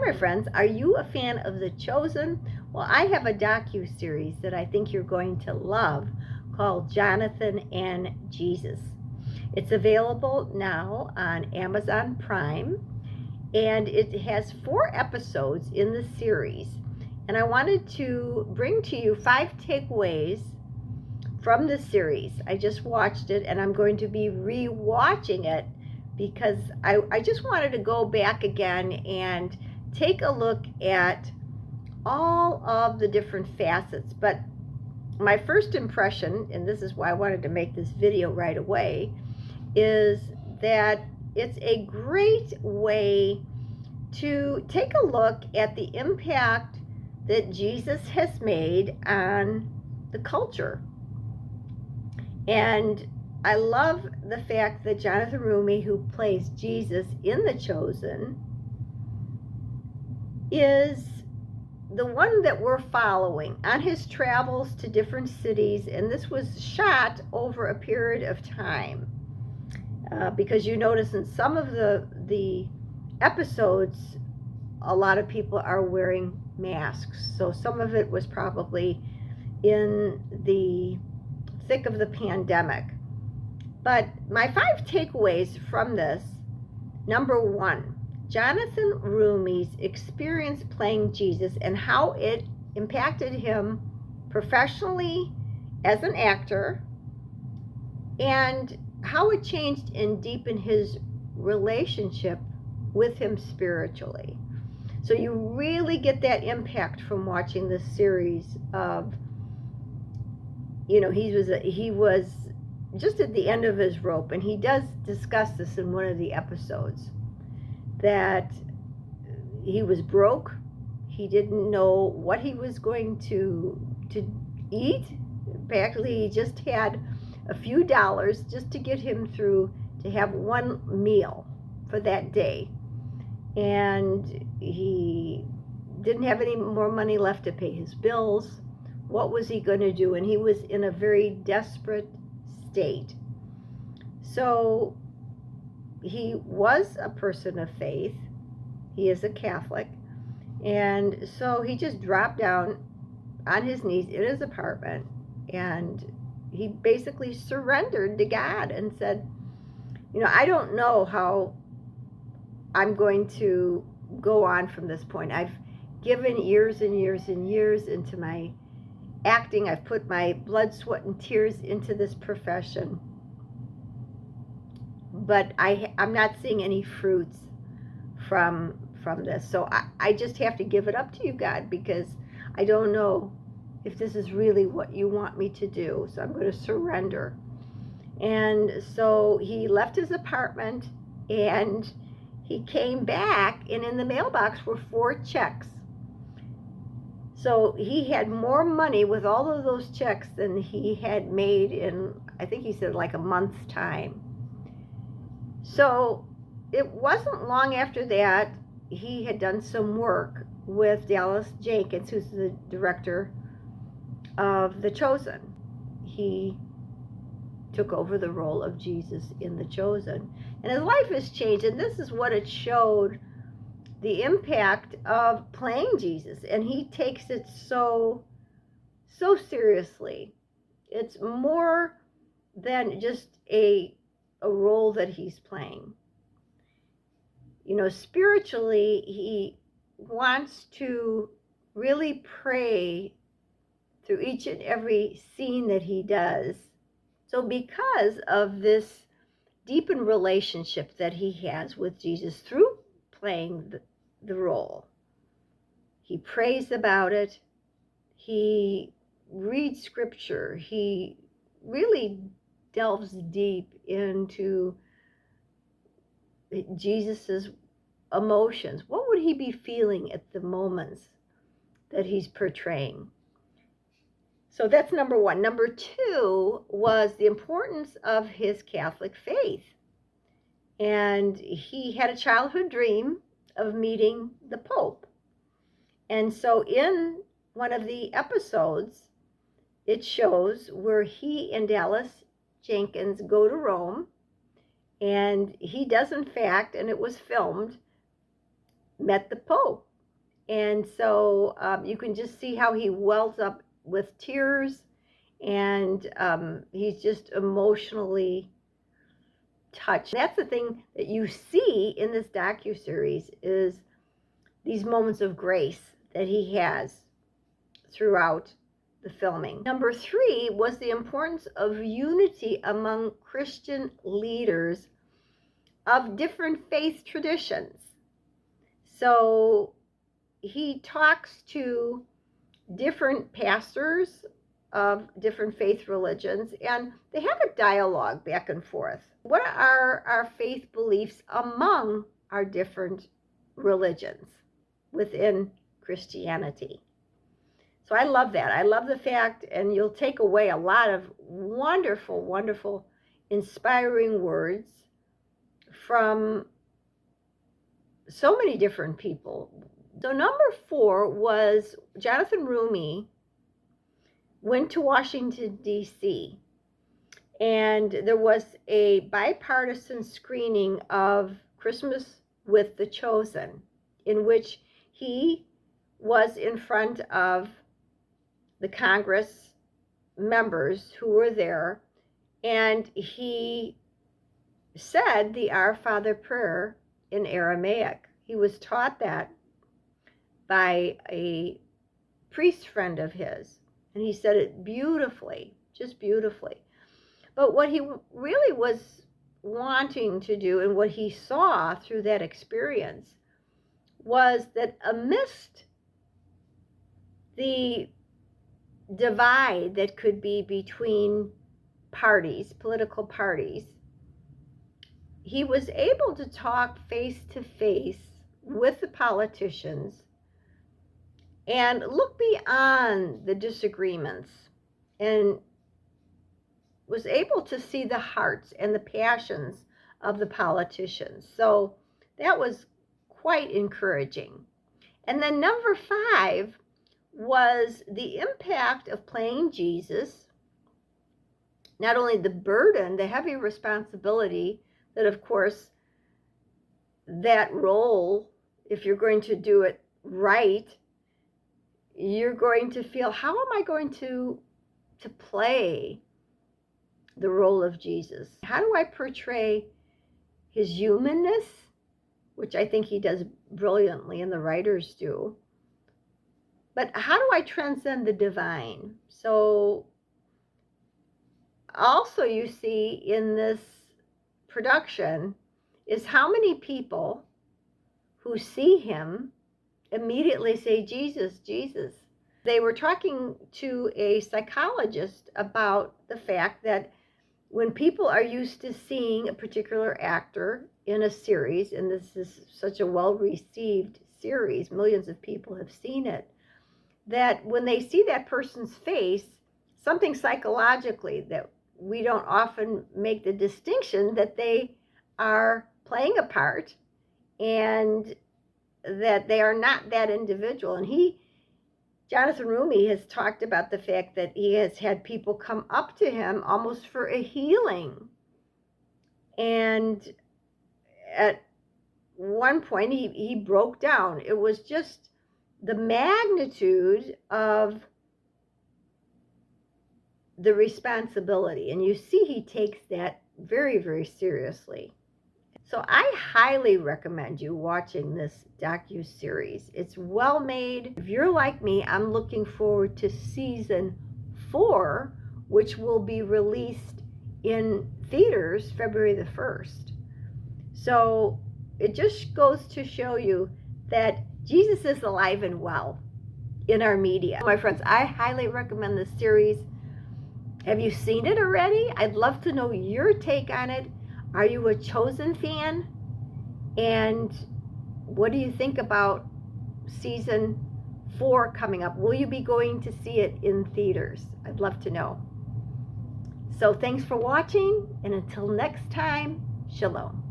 my friends, are you a fan of The Chosen? Well, I have a docu-series that I think you're going to love called Jonathan and Jesus. It's available now on Amazon Prime, and it has 4 episodes in the series. And I wanted to bring to you 5 takeaways from the series. I just watched it, and I'm going to be re-watching it because I just wanted to go back again and take a look at all of the different facets. But my first impression, and this is why I wanted to make this video right away, is that it's a great way to take a look at the impact that Jesus has made on the culture. And I love the fact that Jonathan Roumie, who plays Jesus in The Chosen, is the one that we're following on his travels to different cities. And this was shot over a period of time because you notice in some of the episodes, a lot of people are wearing masks. So some of it was probably in the thick of the pandemic. But my 5 takeaways from this: number 1, Jonathan Roumie's experience playing Jesus and how it impacted him professionally as an actor, and how it changed and deepened his relationship with him spiritually. So you really get that impact from watching this series of, he was just at the end of his rope, and he does discuss this in one of the episodes, that he was broke. He didn't know what he was going to eat. Practically, he just had a few dollars just to get him through to have one meal for that day. And he didn't have any more money left to pay his bills. What was he going to do? And he was in a very desperate state. So he was a person of faith. He is a Catholic. And so he just dropped down on his knees in his apartment, and he basically surrendered to God and said, I don't know how I'm going to go on from this point. I've given years and years and years into my acting. I've put my blood, sweat, and tears into this profession. But I'm not seeing any fruits from this. So I just have to give it up to you, God, because I don't know if this is really what you want me to do. So I'm going to surrender. And so he left his apartment, and he came back, and in the mailbox were 4 checks. So he had more money with all of those checks than he had made in, I think he said, like a month's time. So it wasn't long after that he had done some work with Dallas Jenkins, who's the director of The Chosen. He took over the role of Jesus in The Chosen. And his life has changed, and this is what it showed, the impact of playing Jesus. And he takes it so seriously. It's more than just a role that he's playing. Spiritually, he wants to really pray through each and every scene that he does. So because of this deepened relationship that he has with Jesus through playing the role, he prays about it. He reads scripture. He really delves deep into Jesus's emotions. What would he be feeling at the moments that he's portraying? So that's number 1. Number 2 was the importance of his Catholic faith. And he had a childhood dream of meeting the Pope. And so in one of the episodes, it shows where he and Dallas Jenkins go to Rome, and he does, in fact, and it was filmed, met the Pope. And so you can just see how he wells up with tears, and he's just emotionally touched. That's the thing that you see in this docuseries, is these moments of grace that he has throughout the filming. Number 3 was the importance of unity among Christian leaders of different faith traditions. So he talks to different pastors of different faith religions, and they have a dialogue back and forth. What are our faith beliefs among our different religions within Christianity? So I love that. I love the fact, and you'll take away a lot of wonderful, wonderful, inspiring words from so many different people. So number 4 was Jonathan Roumie went to Washington, D.C., and there was a bipartisan screening of Christmas with the Chosen, in which he was in front of the Congress members who were there, and he said the Our Father prayer in Aramaic. He was taught that by a priest friend of his, and he said it beautifully, just beautifully. But what he really was wanting to do, and what he saw through that experience, was that amidst the divide that could be between parties, political parties, he was able to talk face to face with the politicians and look beyond the disagreements, and was able to see the hearts and the passions of the politicians. So that was quite encouraging. And then number 5 was the impact of playing Jesus, not only the burden, the heavy responsibility that, of course, that role, if you're going to do it right, you're going to feel, how am I going to play the role of Jesus? How do I portray his humanness, which I think he does brilliantly and the writers do, but how do I transcend the divine? So also you see in this production is how many people who see him immediately say, Jesus, Jesus. They were talking to a psychologist about the fact that when people are used to seeing a particular actor in a series, and this is such a well-received series, millions of people have seen it, that when they see that person's face, something psychologically, that we don't often make the distinction that they are playing a part and that they are not that individual. And Jonathan Roumie has talked about the fact that he has had people come up to him almost for a healing. And at one point he broke down. It was just the magnitude of the responsibility. And you see he takes that very, very seriously. So I highly recommend you watching this docu-series. It's well made. If you're like me, I'm looking forward to season 4, which will be released in theaters February the 1st. So it just goes to show you that Jesus is alive and well in our media. My friends, I highly recommend this series. Have you seen it already? I'd love to know your take on it. Are you a Chosen fan? And what do you think about season 4 coming up? Will you be going to see it in theaters? I'd love to know. So thanks for watching, and until next time, shalom.